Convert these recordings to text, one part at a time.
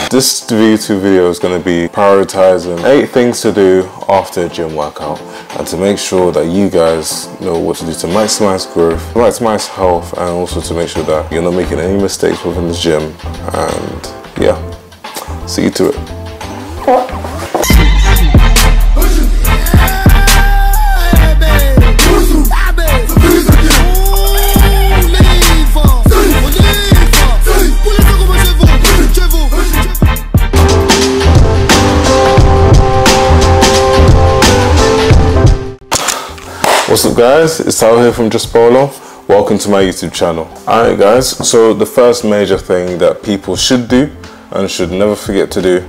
This YouTube video is going to be prioritizing 8 things to do after a gym workout, and to make sure that you guys know what to do to maximize growth, maximize health, and also to make sure that you're not making any mistakes within the gym. And yeah, see you to it. What's up guys, it's Tal here from Just Polo. Welcome to my YouTube channel. Alright guys, so the first major thing that people should do and should never forget to do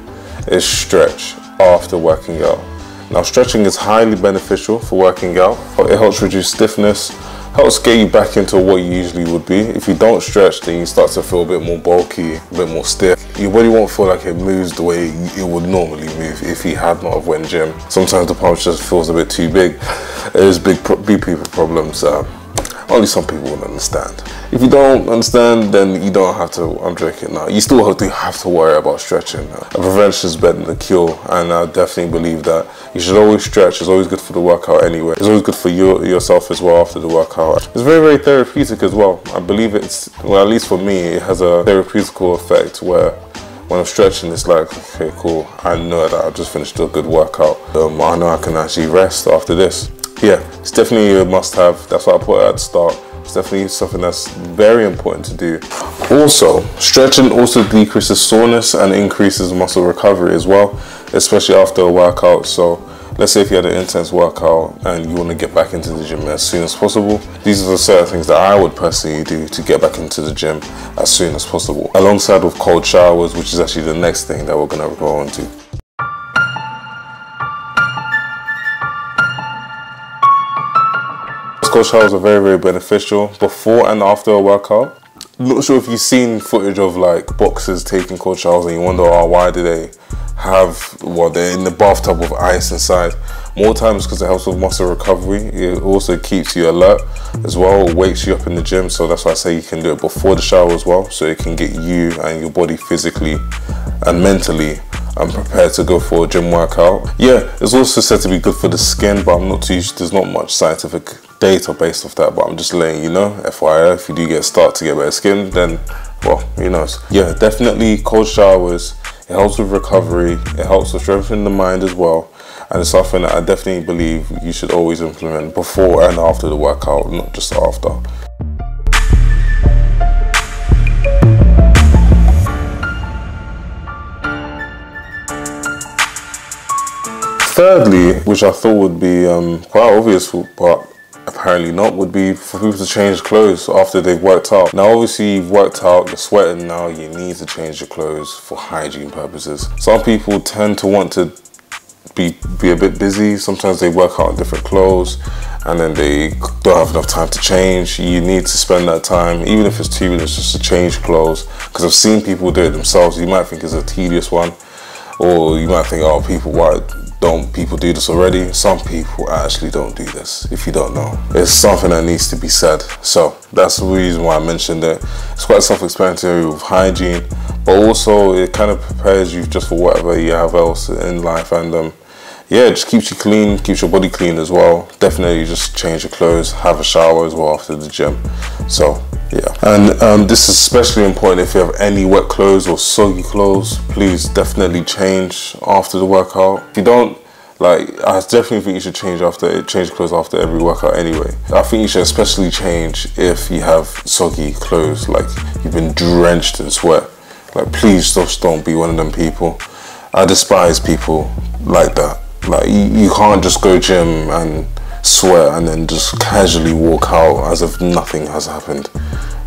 is stretch after working out. Now stretching is highly beneficial for working out. It helps reduce stiffness, helps get you back into what you usually would be. If you don't stretch, then you start to feel a bit more bulky, a bit more stiff. Your body won't feel like it moves the way it would normally move if you had not went gym. Sometimes the pump just feels a bit too big. There's big people problems. Only some people will understand. If you don't understand, then you don't have to undrink it now. You still have to worry about stretching. Prevention is better than the cure, and I definitely believe that you should always stretch. It's always good for the workout anyway. It's always good for yourself as well after the workout. It's very, very therapeutic as well. I believe it's, well, at least for me, it has a therapeutical effect where when I'm stretching, it's like, okay, cool. I know that I just finished a good workout. I know I can actually rest after this. Yeah, it's definitely a must-have. That's what I put at the start. It's definitely something that's very important to do. Also, stretching also decreases soreness and increases muscle recovery as well, especially after a workout. So let's say if you had an intense workout and you want to get back into the gym as soon as possible, these are the certain things that I would personally do to get back into the gym as soon as possible, alongside with cold showers, which is actually the next thing that we're going to go on to. Cold showers are very, very beneficial before and after a workout. I'm not sure if you've seen footage of like boxers taking cold showers and you wonder, oh, why do they have, well, they're in the bathtub with ice inside. More times because it helps with muscle recovery. It also keeps you alert as well, wakes you up in the gym. So that's why I say you can do it before the shower as well, so it can get you and your body physically and mentally prepared to go for a gym workout. Yeah, it's also said to be good for the skin, but I'm not too sure, there's not much scientific data based off that, but I'm just letting you know, FYI, if you do start to get better skin, then, well, who knows. Yeah, definitely cold showers. It helps with recovery, it helps with strengthening the mind as well, and it's something that I definitely believe you should always implement before and after the workout, not just after. Thirdly, which I thought would be quite obvious, but apparently not, would be for people to change clothes after they've worked out. Now obviously you've worked out, you're sweating now, you need to change your clothes for hygiene purposes. Some people tend to want to be a bit busy. Sometimes they work out in different clothes and then they don't have enough time to change. You need to spend that time, even if it's 2 minutes, just to change clothes, because I've seen people do it themselves. You might think it's a tedious one, or you might think, oh, why don't people do this already? Some people actually don't do this, if you don't know. It's something that needs to be said. So that's the reason why I mentioned it. It's quite self-explanatory with hygiene, but also it kind of prepares you just for whatever you have else in life. And yeah, it just keeps you clean, keeps your body clean as well. Definitely just change your clothes, have a shower as well after the gym. So yeah, and this is especially important if you have any wet clothes or soggy clothes. Please definitely change after the workout. If you don't, like, I definitely think you should change clothes after every workout anyway. I think you should especially change if you have soggy clothes, like you've been drenched in sweat. Like, please just don't be one of them people. I despise people like that. Like, you can't just go gym and sweat and then just casually walk out as if nothing has happened,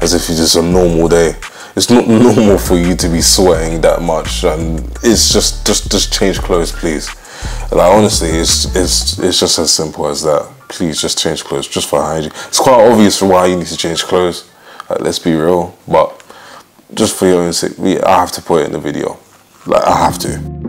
as if it's just a normal day. It's not normal for you to be sweating that much, and it's just change clothes, please. Like, honestly, it's just as simple as that. Please just change clothes, just for hygiene. It's quite obvious for why you need to change clothes, like, let's be real, but just for your own sake, I have to put it in the video. Like, I have to.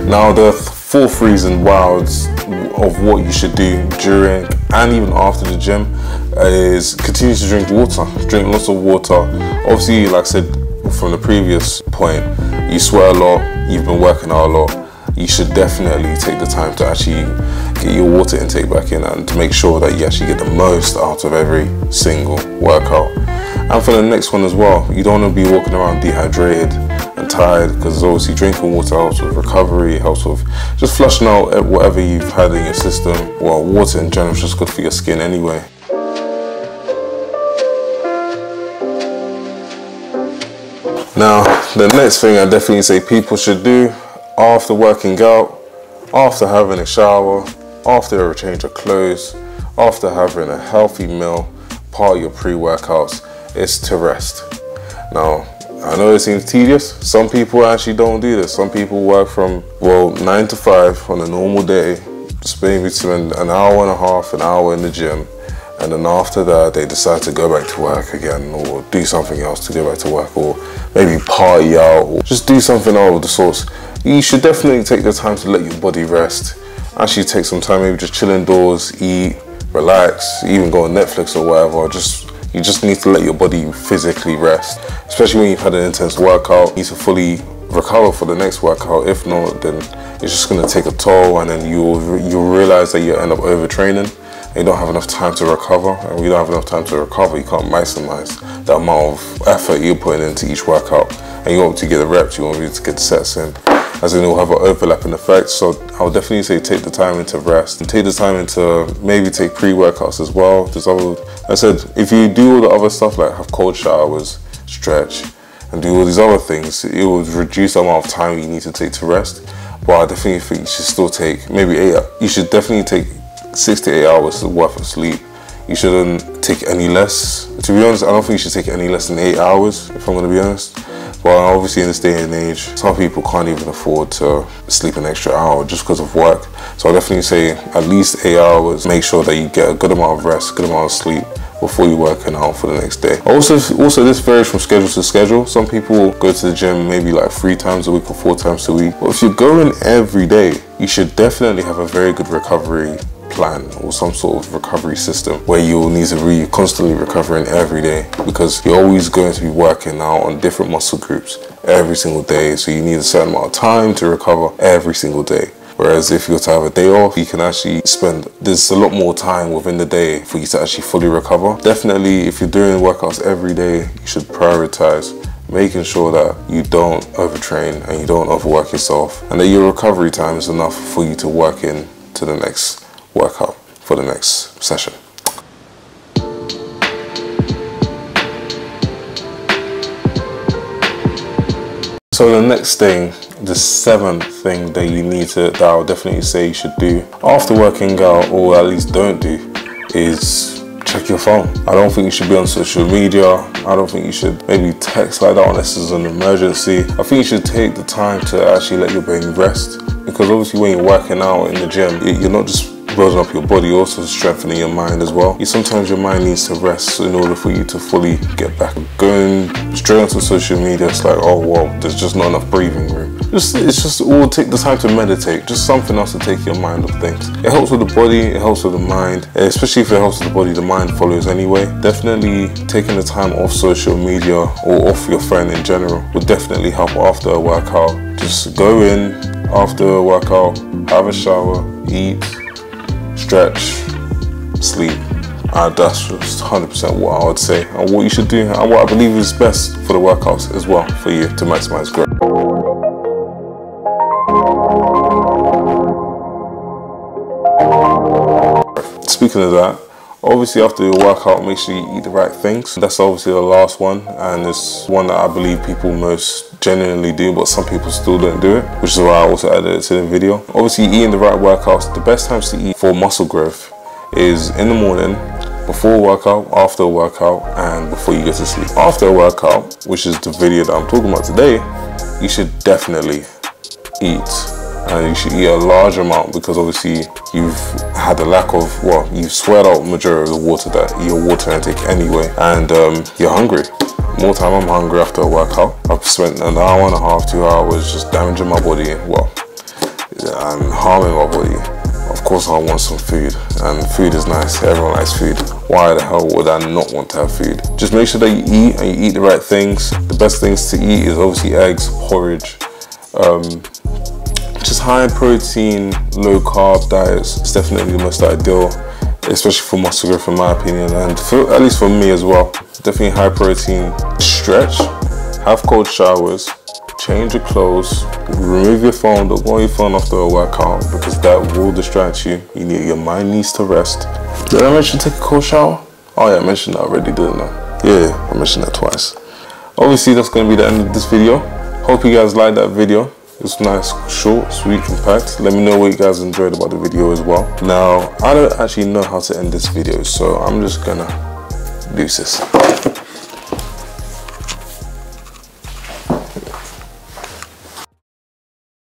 Now the fourth reason of what you should do during and even after the gym is continue to drink water. Drink lots of water. Obviously, like I said from the previous point, you sweat a lot, you've been working out a lot. You should definitely take the time to actually get your water intake back in and to make sure that you actually get the most out of every single workout. And for the next one as well, you don't want to be walking around dehydrated and tired, because obviously drinking water helps with recovery, helps with just flushing out whatever you've had in your system. Well, water in general is just good for your skin anyway. Now, the next thing I definitely say people should do after working out, after having a shower, after a change of clothes, after having a healthy meal, part of your pre-workouts, is to rest. Now, I know it seems tedious. Some people actually don't do this. Some people work from, well, 9 to 5 on a normal day, just maybe spend an hour and a half, an hour in the gym, and then after that they decide to go back to work again, or do something else to go back to work, or maybe party out, or just do something out of the sorts. You should definitely take the time to let your body rest. Actually take some time, maybe just chill indoors, eat, relax, even go on Netflix or whatever. You just need to let your body physically rest. Especially when you've had an intense workout, you need to fully recover for the next workout. If not, then it's just gonna take a toll, and then you'll realize that you end up overtraining and you don't have enough time to recover. And when you don't have enough time to recover, you can't maximize the amount of effort you're putting into each workout. And you want to get the reps, you want to get the sets in, as in it will have an overlapping effect. So I would definitely say take the time into rest, and take the time into maybe take pre-workouts as well. I said, if you do all the other stuff like have cold showers, stretch, and do all these other things, it will reduce the amount of time you need to take to rest. But I definitely think you should still take maybe you should definitely take 6 to 8 hours worth of sleep. You shouldn't take any less. To be honest, I don't think you should take any less than 8 hours, if I'm going to be honest. But obviously in this day and age, some people can't even afford to sleep an extra hour just because of work. So I'll definitely say at least 8 hours. Make sure that you get a good amount of rest, good amount of sleep before you're working out for the next day. Also this varies from schedule to schedule. Some people go to the gym maybe like 3 times a week or 4 times a week. But if you're going every day, you should definitely have a very good recovery plan or some sort of recovery system where you'll need to be constantly recovering every day, because you're always going to be working out on different muscle groups every single day. So you need a certain amount of time to recover every single day. Whereas if you were to have a day off, you can actually there's a lot more time within the day for you to actually fully recover. Definitely, if you're doing workouts every day, you should prioritize making sure that you don't overtrain and you don't overwork yourself, and that your recovery time is enough for you to work in to the next workout for the next session. So the next thing, the 7th thing that I would definitely say you should do after working out, or at least don't do, is check your phone. I don't think you should be on social media. I don't think you should maybe text like that unless it's an emergency. I think you should take the time to actually let your brain rest, because obviously when you're working out in the gym, you're not just building up your body, also strengthening your mind as well. Sometimes your mind needs to rest in order for you to fully get back. Going straight onto social media, it's like, oh well, there's just not enough breathing room. It will take the time to meditate, just something else to take your mind off things. It helps with the body, it helps with the mind, especially if it helps with the body, the mind follows anyway. Definitely taking the time off social media or off your phone in general would definitely help after a workout. Just go in after a workout, have a shower, eat, stretch, sleep. That's just 100% what I would say, and what you should do, and what I believe is best for the workouts as well, for you to maximize growth. Speaking of that, obviously after your workout, make sure you eat the right things. That's obviously the last one, and it's one that I believe people most genuinely do, but some people still don't do it, which is why I also added it to the video. Obviously eating the right workouts, the best times to eat for muscle growth is in the morning, before a workout, after a workout, and before you get to sleep. After a workout, which is the video that I'm talking about today, you should definitely eat. And you should eat a large amount, because obviously you've had a lack of, well, you've sweat out the majority of the water, that your water intake anyway, and you're hungry. More time I'm hungry after a workout. I've spent an hour and a half, 2 hours just damaging my body, well, and harming my body. Of course I want some food, and food is nice. Everyone likes food. Why the hell would I not want to have food? Just make sure that you eat and you eat the right things. The best things to eat is obviously eggs, porridge, just high protein, low carb diets. It's definitely the most ideal, especially for muscle growth in my opinion, and at least for me as well. Definitely high protein. Stretch, have cold showers, change your clothes, remove your phone. Don't go on your phone after a workout because that will distract you. Your mind needs to rest. Did I mention take a cold shower? Oh yeah, I mentioned that already, didn't I? Yeah, I mentioned that twice. Obviously that's going to be the end of this video. Hope you guys liked that video. It was nice, short, sweet, compact. Let me know what you guys enjoyed about the video as well. Now, I don't actually know how to end this video, so I'm just gonna do this.